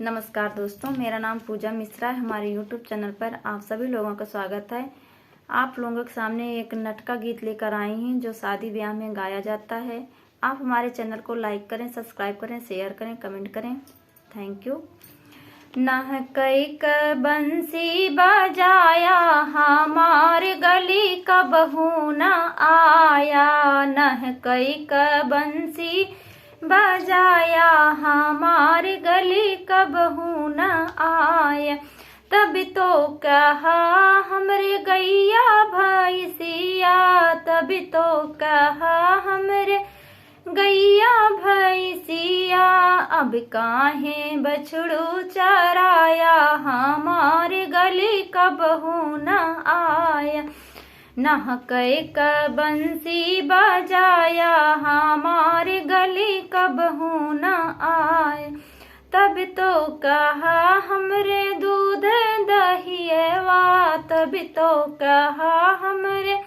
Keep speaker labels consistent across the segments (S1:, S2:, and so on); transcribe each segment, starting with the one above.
S1: नमस्कार दोस्तों, मेरा नाम पूजा मिश्रा है। हमारे YouTube चैनल पर आप सभी लोगों का स्वागत है। आप लोगों के सामने एक नटका गीत लेकर आई हैं जो शादी ब्याह में गाया जाता है। आप हमारे चैनल को लाइक करें, सब्सक्राइब करें, शेयर करें, कमेंट करें। Thank you. नहकई क बंसी बजाया हमार गली का बहू न आया। नहकई क बंसी बजाया हमार गली का बहू न आया। तब तो कहा हमरे गैया भैंसिया, तब तो कहा हमरे गैया भैंसिया। अब काहे बछड़ू चराया हमारे गली का बहू न आया। नहकई क बंसी बजाया हमारे गली का बहू न आया। तब तो कहा हमरे दूध दहिएवा, तब तो कहा हमरे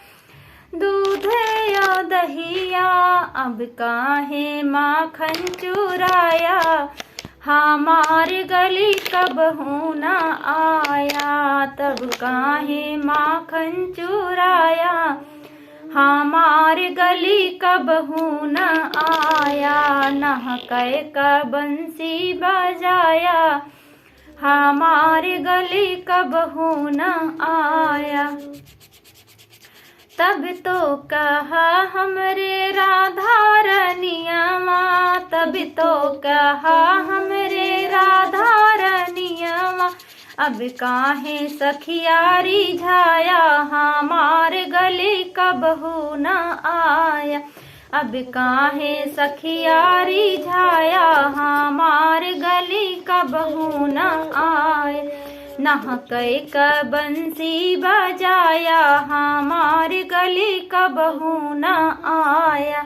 S1: दूध या दहिया। अब काहे माखन चुराया हमारे गली का बहू न आया। तब काहे माखन चुराया हमारे गली का बहू न आया। नहकई क बंसी बजाया हमारे गली का बहू न आया। तब तो कहा हमरे राधा रनियवा, तब तो कहा हमरे राधा रनियवा। अब काहे सखियारी झाया हमारे गली का बहू न आया। अब काहे सखियारी झाया हमारे गली का बहू न आया। नहकई क बंसी बजाया हमारे गली का बहू न आया।